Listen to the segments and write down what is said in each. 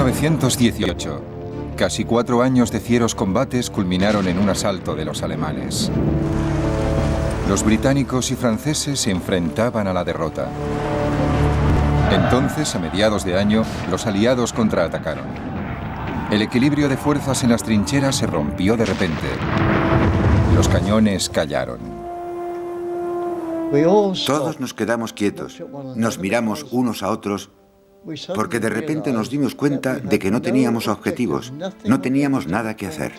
1918. Casi 4 años de fieros combates culminaron en un asalto de los alemanes. Los británicos y franceses se enfrentaban a la derrota. Entonces, a mediados de año, los aliados contraatacaron. El equilibrio de fuerzas en las trincheras se rompió de repente. Los cañones callaron. Todos nos quedamos quietos, nos miramos unos a otros, porque de repente nos dimos cuenta de que no teníamos objetivos, no teníamos nada que hacer.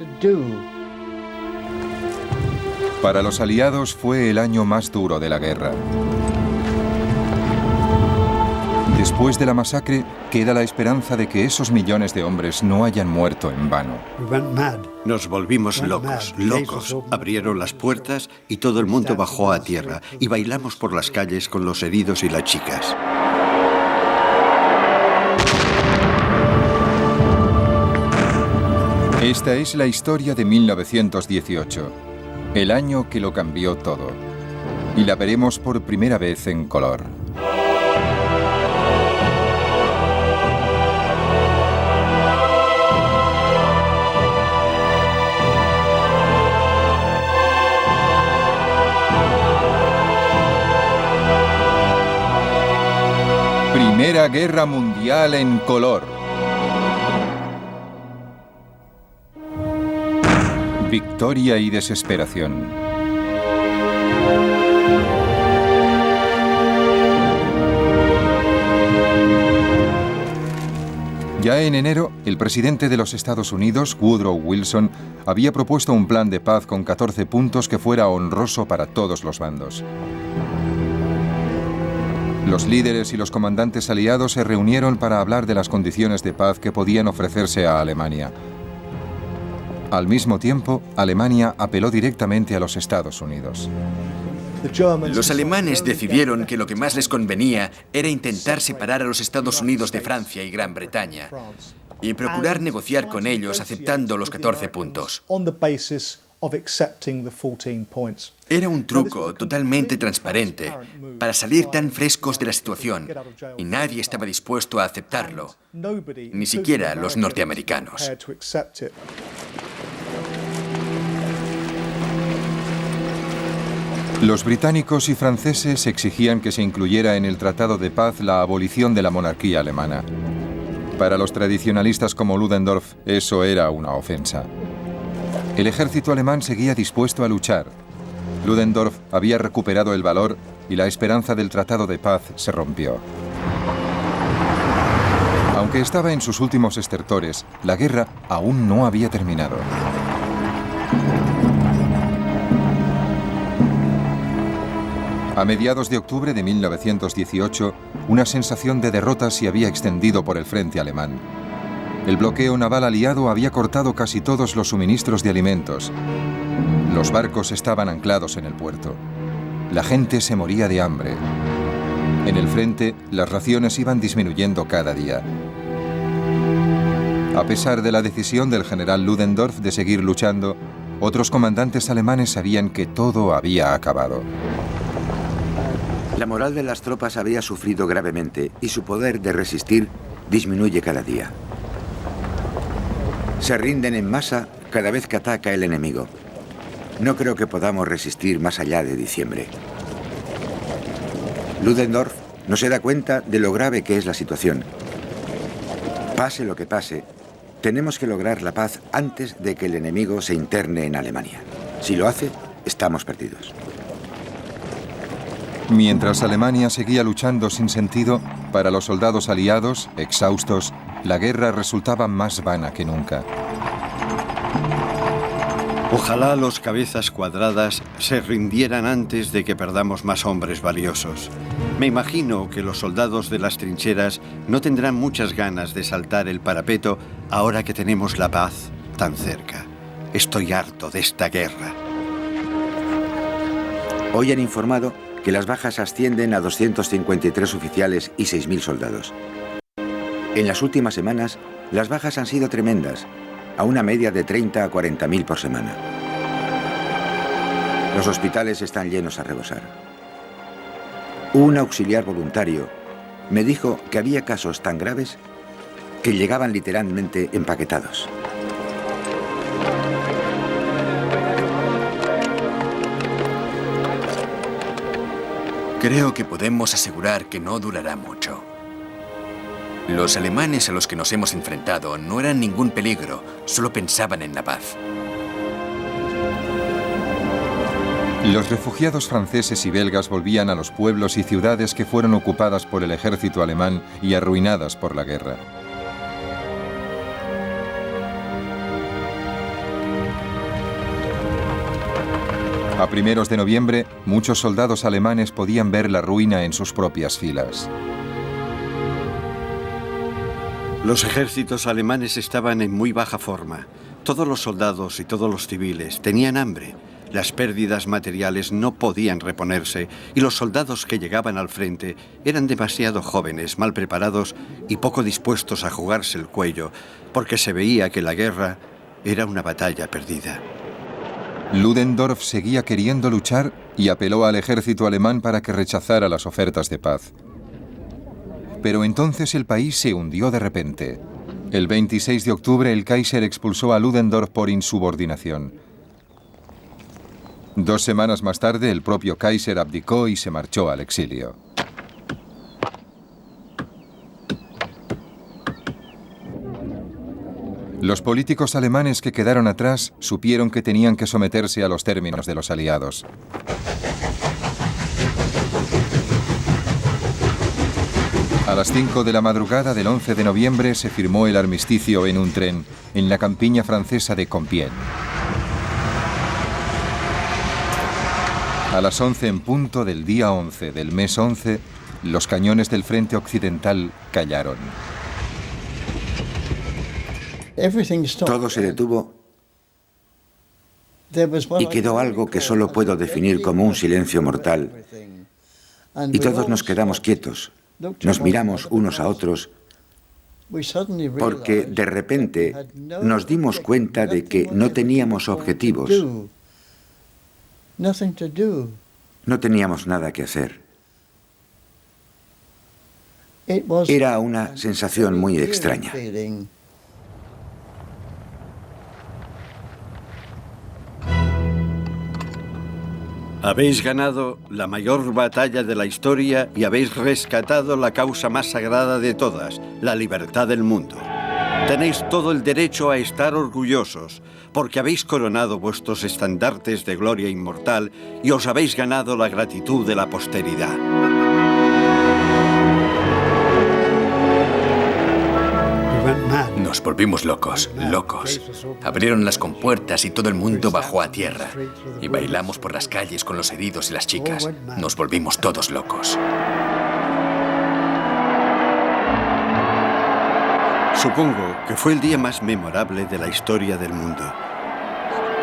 Para los aliados fue el año más duro de la guerra. Después de la masacre, queda la esperanza de que esos millones de hombres no hayan muerto en vano. Nos volvimos locos. Abrieron las puertas y todo el mundo bajó a tierra y bailamos por las calles con los heridos y las chicas. Esta es la historia de 1918, el año que lo cambió todo. Y la veremos por primera vez en color. Primera Guerra Mundial en color. Victoria y desesperación. Ya en enero, el presidente de los Estados Unidos, Woodrow Wilson, había propuesto un plan de paz con 14 puntos que fuera honroso para todos los bandos. Los líderes y los comandantes aliados se reunieron para hablar de las condiciones de paz que podían ofrecerse a Alemania. Al mismo tiempo, Alemania apeló directamente a los Estados Unidos. Los alemanes decidieron que lo que más les convenía era intentar separar a los Estados Unidos de Francia y Gran Bretaña y procurar negociar con ellos aceptando los 14 puntos. Era un truco totalmente transparente para salir tan frescos de la situación y nadie estaba dispuesto a aceptarlo, ni siquiera los norteamericanos. Los británicos y franceses exigían que se incluyera en el Tratado de Paz la abolición de la monarquía alemana. Para los tradicionalistas como Ludendorff, eso era una ofensa. El ejército alemán seguía dispuesto a luchar. Ludendorff había recuperado el valor y la esperanza del Tratado de Paz se rompió. Aunque estaba en sus últimos estertores, la guerra aún no había terminado. A mediados de octubre de 1918, una sensación de derrota se había extendido por el frente alemán. El bloqueo naval aliado había cortado casi todos los suministros de alimentos. Los barcos estaban anclados en el puerto. La gente se moría de hambre. En el frente, las raciones iban disminuyendo cada día. A pesar de la decisión del general Ludendorff de seguir luchando, otros comandantes alemanes sabían que todo había acabado. La moral de las tropas había sufrido gravemente y su poder de resistir disminuye cada día. Se rinden en masa cada vez que ataca el enemigo. No creo que podamos resistir más allá de diciembre. Ludendorff no se da cuenta de lo grave que es la situación. Pase lo que pase, tenemos que lograr la paz antes de que el enemigo se interne en Alemania. Si lo hace, estamos perdidos. Mientras Alemania seguía luchando sin sentido, para los soldados aliados, exhaustos, la guerra resultaba más vana que nunca. Ojalá los cabezas cuadradas se rindieran antes de que perdamos más hombres valiosos. Me imagino que los soldados de las trincheras no tendrán muchas ganas de saltar el parapeto ahora que tenemos la paz tan cerca. Estoy harto de esta guerra. Hoy han informado que las bajas ascienden a 253 oficiales y 6.000 soldados. En las últimas semanas, las bajas han sido tremendas, a una media de 30 a 40.000 por semana. Los hospitales están llenos a rebosar. Un auxiliar voluntario me dijo que había casos tan graves que llegaban literalmente empaquetados. Creo que podemos asegurar que no durará mucho. Los alemanes a los que nos hemos enfrentado no eran ningún peligro, solo pensaban en la paz. Los refugiados franceses y belgas volvían a los pueblos y ciudades que fueron ocupadas por el ejército alemán y arruinadas por la guerra. A primeros de noviembre, muchos soldados alemanes podían ver la ruina en sus propias filas. Los ejércitos alemanes estaban en muy baja forma. Todos los soldados y todos los civiles tenían hambre. Las pérdidas materiales no podían reponerse y los soldados que llegaban al frente eran demasiado jóvenes, mal preparados y poco dispuestos a jugarse el cuello, porque se veía que la guerra era una batalla perdida. Ludendorff seguía queriendo luchar y apeló al ejército alemán para que rechazara las ofertas de paz. Pero entonces el país se hundió de repente. El 26 de octubre el Kaiser expulsó a Ludendorff por insubordinación. 2 semanas más tarde, el propio Kaiser abdicó y se marchó al exilio. Los políticos alemanes que quedaron atrás supieron que tenían que someterse a los términos de los aliados. A las 5 de la madrugada del 11 de noviembre se firmó el armisticio en un tren, en la campiña francesa de Compiègne. A las 11 en punto del día 11 del mes 11, los cañones del frente occidental callaron. Todo se detuvo y quedó algo que solo puedo definir como un silencio mortal. Y todos nos quedamos quietos, nos miramos unos a otros, porque de repente nos dimos cuenta de que no teníamos objetivos. No teníamos nada que hacer. Era una sensación muy extraña. Habéis ganado la mayor batalla de la historia y habéis rescatado la causa más sagrada de todas, la libertad del mundo. Tenéis todo el derecho a estar orgullosos, porque habéis coronado vuestros estandartes de gloria inmortal y os habéis ganado la gratitud de la posteridad. Nos volvimos locos, locos. Abrieron las compuertas y todo el mundo bajó a tierra. Y bailamos por las calles con los heridos y las chicas. Nos volvimos todos locos. Supongo que fue el día más memorable de la historia del mundo.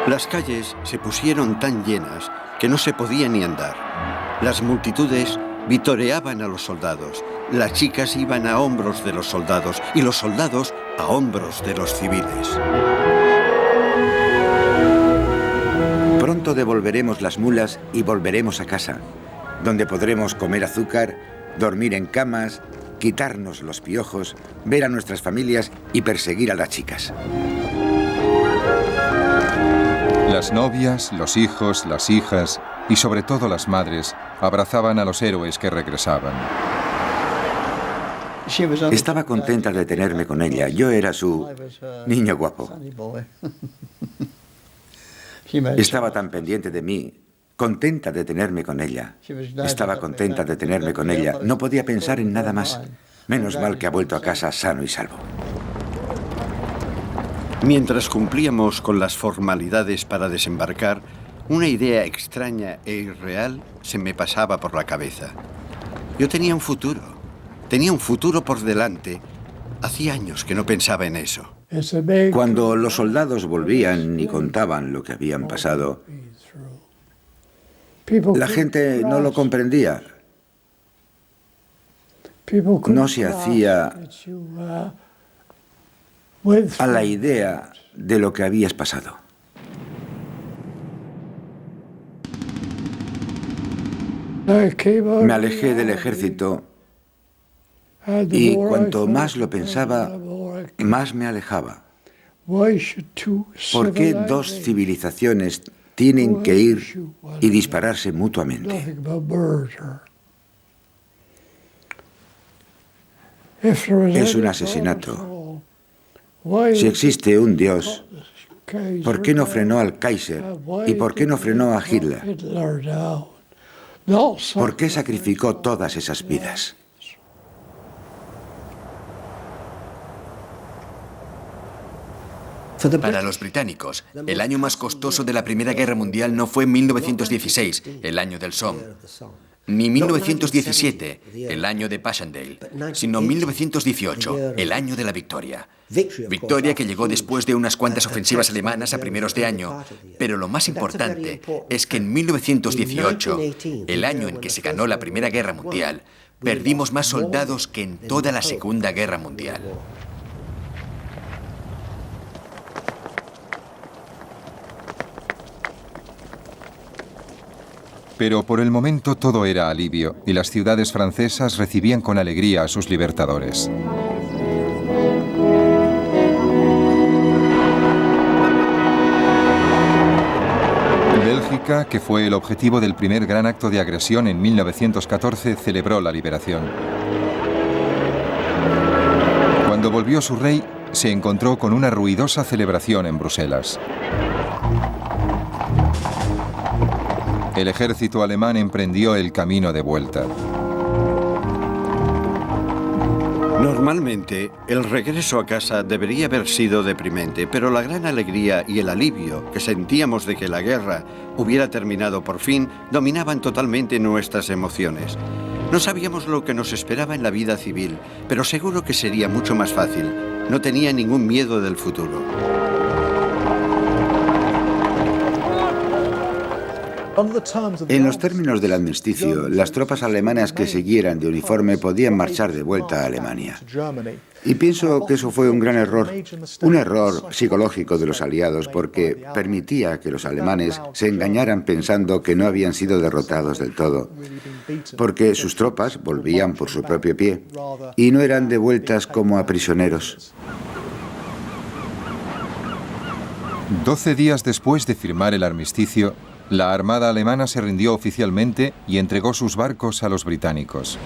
Las calles se pusieron tan llenas que no se podía ni andar. Las multitudes vitoreaban a los soldados, las chicas iban a hombros de los soldados y los soldados a hombros de los civiles. Pronto devolveremos las mulas y volveremos a casa, donde podremos comer azúcar, dormir en camas, quitarnos los piojos, ver a nuestras familias y perseguir a las chicas. Las novias, los hijos, las hijas y sobre todo las madres abrazaban a los héroes que regresaban. Estaba contenta de tenerme con ella. Yo era su niño guapo. Estaba tan pendiente de mí, contenta de tenerme con ella. Estaba contenta de tenerme con ella. No podía pensar en nada más. Menos mal que ha vuelto a casa sano y salvo. Mientras cumplíamos con las formalidades para desembarcar, una idea extraña e irreal se me pasaba por la cabeza. Yo tenía un futuro por delante. Hacía años que no pensaba en eso. Cuando los soldados volvían y contaban lo que habían pasado, la gente no lo comprendía. No se hacía a la idea de lo que habías pasado. Me alejé del ejército y cuanto más lo pensaba, más me alejaba. ¿Por qué dos civilizaciones tienen que ir y dispararse mutuamente? Es un asesinato. Si existe un Dios, ¿por qué no frenó al Kaiser? ¿Y por qué no frenó a Hitler? ¿Por qué sacrificó todas esas vidas? Para los británicos, el año más costoso de la Primera Guerra Mundial no fue 1916, el año del Somme, ni 1917, el año de Passchendaele, sino 1918, el año de la victoria. Victoria que llegó después de unas cuantas ofensivas alemanas a primeros de año, pero lo más importante es que en 1918, el año en que se ganó la Primera Guerra Mundial, perdimos más soldados que en toda la Segunda Guerra Mundial. Pero por el momento todo era alivio y las ciudades francesas recibían con alegría a sus libertadores. Bélgica, que fue el objetivo del primer gran acto de agresión en 1914, celebró la liberación. Cuando volvió su rey, se encontró con una ruidosa celebración en Bruselas. El ejército alemán emprendió el camino de vuelta. Normalmente, el regreso a casa debería haber sido deprimente, pero la gran alegría y el alivio que sentíamos de que la guerra hubiera terminado por fin dominaban totalmente nuestras emociones. No sabíamos lo que nos esperaba en la vida civil, pero seguro que sería mucho más fácil. No tenía ningún miedo del futuro. En los términos del armisticio, las tropas alemanas que siguieran de uniforme podían marchar de vuelta a Alemania. Y pienso que eso fue un gran error, un error psicológico de los aliados, porque permitía que los alemanes se engañaran pensando que no habían sido derrotados del todo, porque sus tropas volvían por su propio pie y no eran devueltas como a prisioneros. 12 días después de firmar el armisticio, la Armada alemana se rindió oficialmente y entregó sus barcos a los británicos.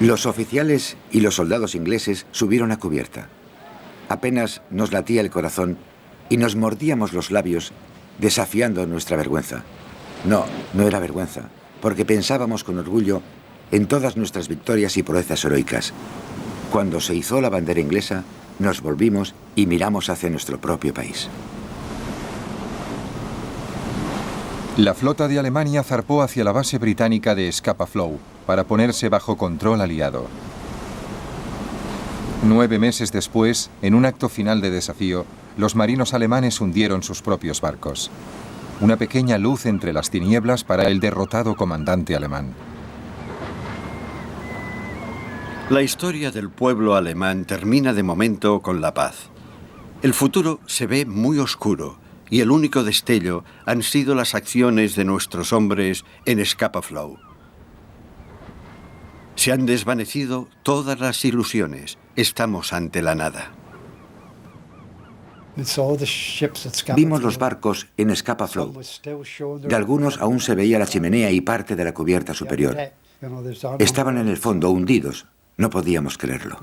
Los oficiales y los soldados ingleses subieron a cubierta. Apenas nos latía el corazón y nos mordíamos los labios desafiando nuestra vergüenza. No era vergüenza, porque pensábamos con orgullo en todas nuestras victorias y proezas heroicas. Cuando se izó la bandera inglesa, nos volvimos y miramos hacia nuestro propio país. La flota de Alemania zarpó hacia la base británica de Scapa Flow para ponerse bajo control aliado. 9 meses después, en un acto final de desafío, los marinos alemanes hundieron sus propios barcos. Una pequeña luz entre las tinieblas para el derrotado comandante alemán. La historia del pueblo alemán termina de momento con la paz. El futuro se ve muy oscuro y el único destello han sido las acciones de nuestros hombres en Scapa Flow. Se han desvanecido todas las ilusiones. Estamos ante la nada. Vimos los barcos en Scapa Flow. De algunos aún se veía la chimenea y parte de la cubierta superior. Estaban en el fondo, hundidos. No podíamos creerlo.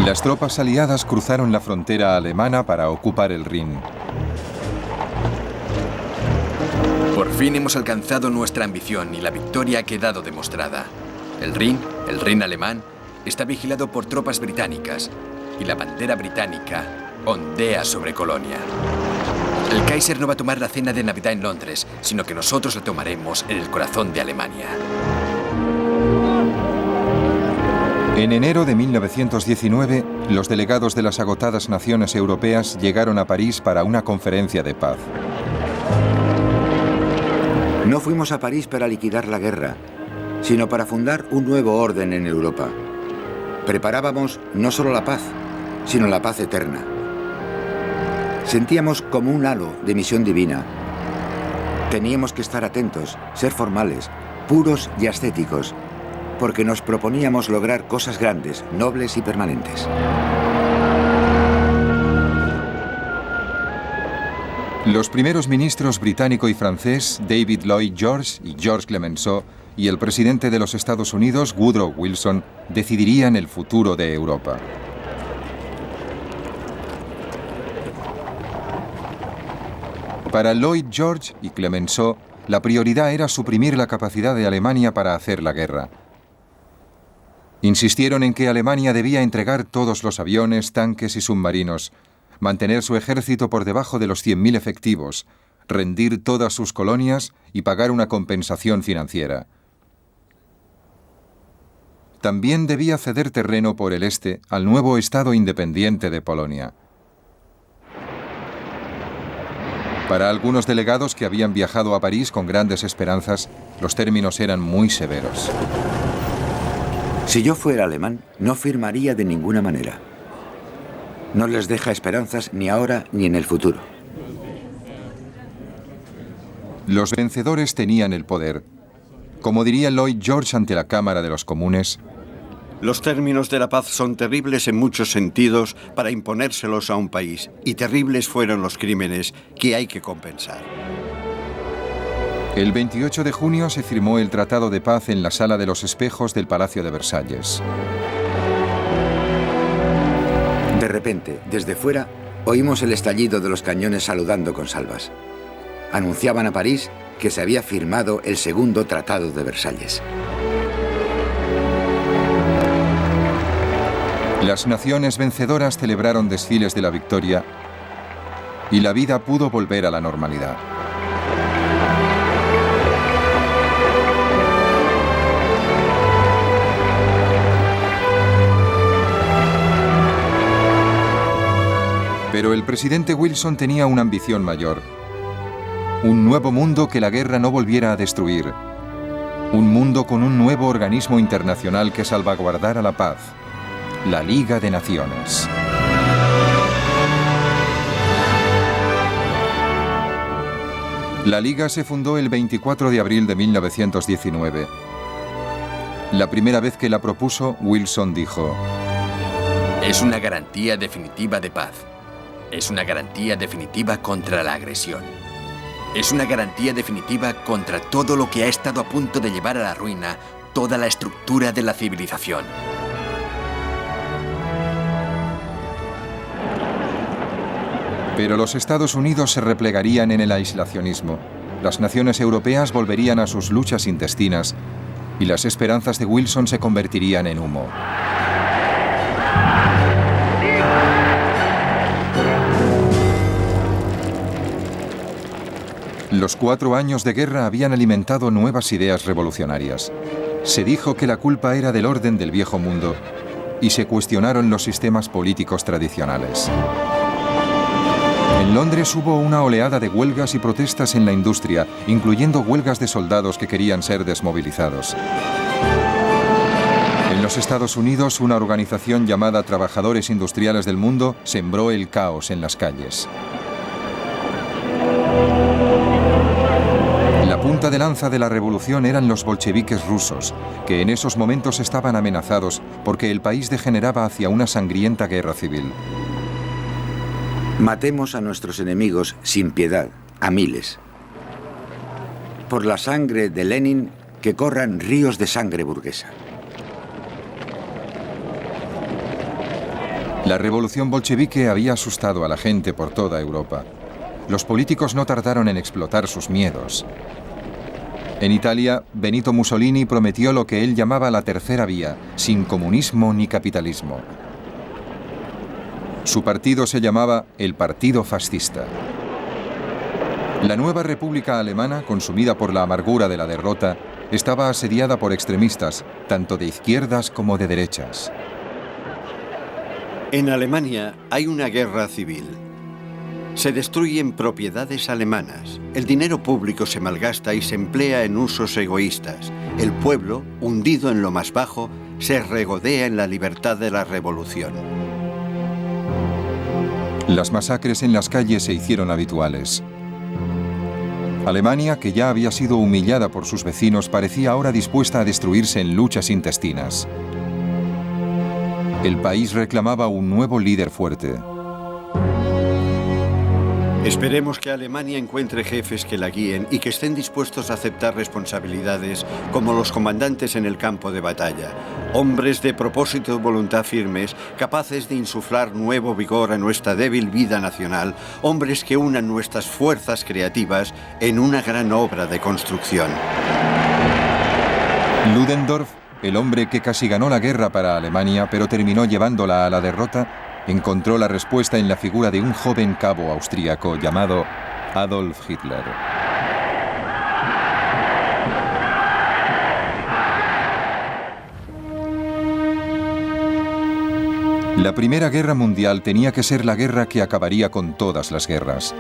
Las tropas aliadas cruzaron la frontera alemana para ocupar el Rin. Por fin hemos alcanzado nuestra ambición y la victoria ha quedado demostrada. El Rin alemán, está vigilado por tropas británicas y la bandera británica ondea sobre Colonia. El Kaiser no va a tomar la cena de Navidad en Londres, sino que nosotros la tomaremos en el corazón de Alemania. En enero de 1919, los delegados de las agotadas naciones europeas llegaron a París para una conferencia de paz. No fuimos a París para liquidar la guerra, sino para fundar un nuevo orden en Europa. Preparábamos no solo la paz, sino la paz eterna. Sentíamos como un halo de misión divina. Teníamos que estar atentos, ser formales, puros y ascéticos, porque nos proponíamos lograr cosas grandes, nobles y permanentes. Los primeros ministros británico y francés, David Lloyd George y Georges Clemenceau, y el presidente de los Estados Unidos, Woodrow Wilson, decidirían el futuro de Europa. Para Lloyd George y Clemenceau, la prioridad era suprimir la capacidad de Alemania para hacer la guerra. Insistieron en que Alemania debía entregar todos los aviones, tanques y submarinos, mantener su ejército por debajo de los 100.000 efectivos, rendir todas sus colonias y pagar una compensación financiera. También debía ceder terreno por el este al nuevo Estado independiente de Polonia. Para algunos delegados que habían viajado a París con grandes esperanzas, los términos eran muy severos. Si yo fuera alemán, no firmaría de ninguna manera. No les deja esperanzas ni ahora ni en el futuro. Los vencedores tenían el poder. Como diría Lloyd George ante la Cámara de los Comunes: los términos de la paz son terribles en muchos sentidos para imponérselos a un país, y terribles fueron los crímenes que hay que compensar. El 28 de junio se firmó el Tratado de Paz en la Sala de los Espejos del Palacio de Versalles. De repente, desde fuera, oímos el estallido de los cañones saludando con salvas. Anunciaban a París que se había firmado el segundo Tratado de Versalles. Las naciones vencedoras celebraron desfiles de la victoria y la vida pudo volver a la normalidad. Pero el presidente Wilson tenía una ambición mayor. Un nuevo mundo que la guerra no volviera a destruir. Un mundo con un nuevo organismo internacional que salvaguardara la paz. La Liga de Naciones. La Liga se fundó el 24 de abril de 1919. La primera vez que la propuso, Wilson dijo: es una garantía definitiva de paz. Es una garantía definitiva contra la agresión. Es una garantía definitiva contra todo lo que ha estado a punto de llevar a la ruina toda la estructura de la civilización. Pero los Estados Unidos se replegarían en el aislacionismo. Las naciones europeas volverían a sus luchas intestinas y las esperanzas de Wilson se convertirían en humo. Los 4 años de guerra habían alimentado nuevas ideas revolucionarias. Se dijo que la culpa era del orden del viejo mundo y se cuestionaron los sistemas políticos tradicionales. En Londres hubo una oleada de huelgas y protestas en la industria, incluyendo huelgas de soldados que querían ser desmovilizados. En los Estados Unidos, una organización llamada Trabajadores Industriales del Mundo sembró el caos en las calles. La punta de lanza de la revolución eran los bolcheviques rusos, que en esos momentos estaban amenazados porque el país degeneraba hacia una sangrienta guerra civil. Matemos a nuestros enemigos sin piedad, a miles. Por la sangre de Lenin, que corran ríos de sangre burguesa. La revolución bolchevique había asustado a la gente por toda Europa. Los políticos no tardaron en explotar sus miedos. En Italia, Benito Mussolini prometió lo que él llamaba la tercera vía, sin comunismo ni capitalismo. Su partido se llamaba el Partido Fascista. La nueva República Alemana, consumida por la amargura de la derrota, estaba asediada por extremistas, tanto de izquierdas como de derechas. En Alemania hay una guerra civil. Se destruyen propiedades alemanas, el dinero público se malgasta y se emplea en usos egoístas. El pueblo, hundido en lo más bajo, se regodea en la libertad de la revolución. Las masacres en las calles se hicieron habituales. Alemania, que ya había sido humillada por sus vecinos, parecía ahora dispuesta a destruirse en luchas intestinas. El país reclamaba un nuevo líder fuerte. Esperemos que Alemania encuentre jefes que la guíen y que estén dispuestos a aceptar responsabilidades como los comandantes en el campo de batalla. Hombres de propósito y voluntad firmes, capaces de insuflar nuevo vigor a nuestra débil vida nacional. Hombres que unan nuestras fuerzas creativas en una gran obra de construcción. Ludendorff, el hombre que casi ganó la guerra para Alemania, pero terminó llevándola a la derrota, encontró la respuesta en la figura de un joven cabo austríaco llamado Adolf Hitler. La Primera Guerra Mundial tenía que ser la guerra que acabaría con todas las guerras.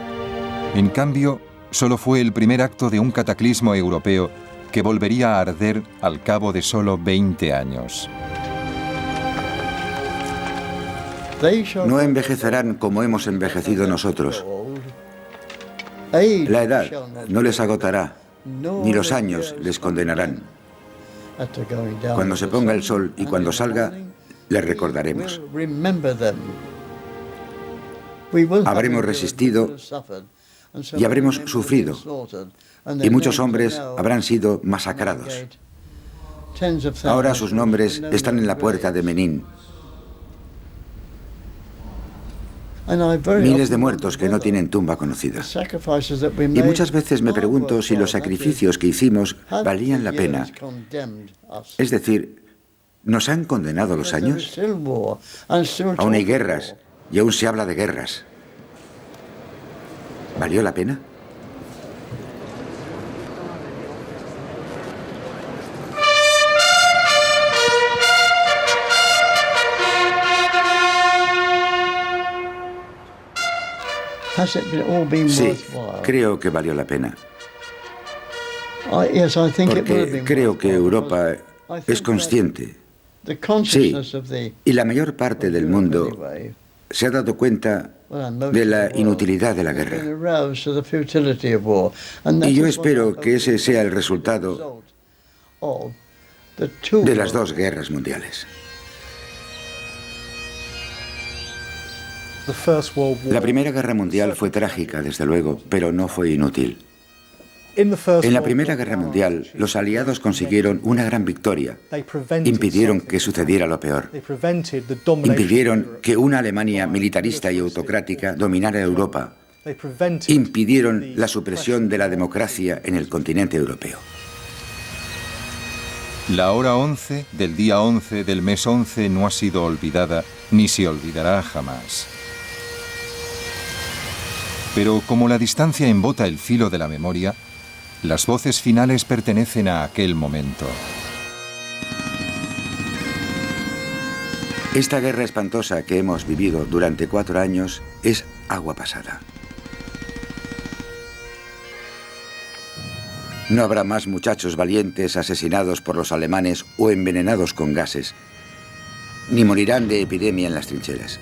En cambio, solo fue el primer acto de un cataclismo europeo que volvería a arder al cabo de solo 20 años. No envejecerán como hemos envejecido nosotros. La edad no les agotará, ni los años les condenarán. Cuando se ponga el sol y cuando salga, les recordaremos. Habremos resistido y habremos sufrido, y muchos hombres habrán sido masacrados. Ahora sus nombres están en la puerta de Menin. Miles de muertos que no tienen tumba conocida. Y muchas veces me pregunto si los sacrificios que hicimos valían la pena. Es decir, ¿nos han condenado los años? Aún hay guerras y aún se habla de guerras. ¿Valió la pena? Sí, creo que valió la pena. Porque creo que Europa es consciente. Sí, y la mayor parte del mundo se ha dado cuenta de la inutilidad de la guerra. Y yo espero que ese sea el resultado de las dos guerras mundiales. La Primera Guerra Mundial fue trágica, desde luego, pero no fue inútil. En la Primera Guerra Mundial, los aliados consiguieron una gran victoria. Impidieron que sucediera lo peor. Impidieron que una Alemania militarista y autocrática dominara Europa. Impidieron la supresión de la democracia en el continente europeo. La hora 11 del día 11 del mes 11 no ha sido olvidada, ni se olvidará jamás. Pero como la distancia embota el filo de la memoria, las voces finales pertenecen a aquel momento. Esta guerra espantosa que hemos vivido durante 4 años es agua pasada. No habrá más muchachos valientes asesinados por los alemanes o envenenados con gases, ni morirán de epidemia en las trincheras.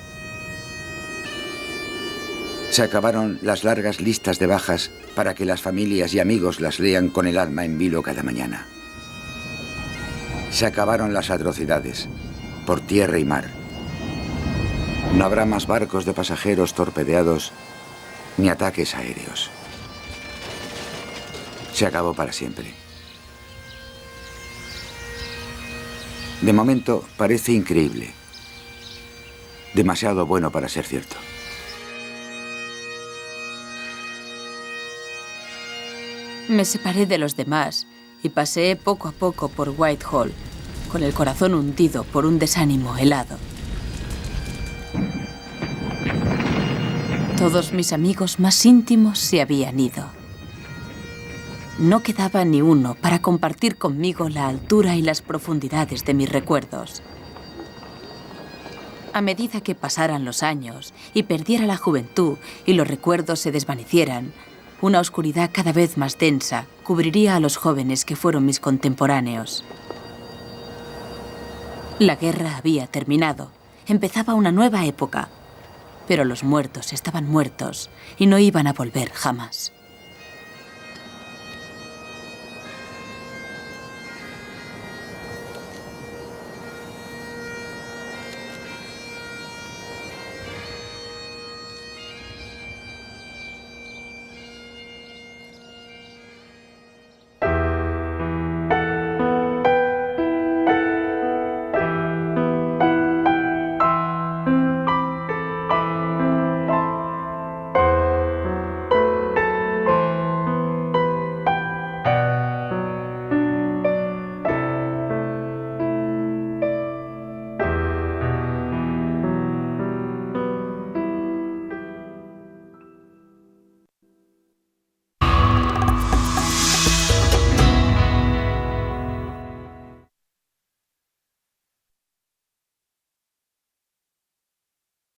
Se acabaron las largas listas de bajas para que las familias y amigos las lean con el alma en vilo cada mañana. Se acabaron las atrocidades, por tierra y mar. No habrá más barcos de pasajeros torpedeados ni ataques aéreos. Se acabó para siempre. De momento parece increíble. Demasiado bueno para ser cierto. Me separé de los demás y paseé poco a poco por Whitehall, con el corazón hundido por un desánimo helado. Todos mis amigos más íntimos se habían ido. No quedaba ni uno para compartir conmigo la altura y las profundidades de mis recuerdos. A medida que pasaran los años y perdiera la juventud y los recuerdos se desvanecieran, una oscuridad cada vez más densa cubriría a los jóvenes que fueron mis contemporáneos. La guerra había terminado. Empezaba una nueva época. Pero los muertos estaban muertos y no iban a volver jamás.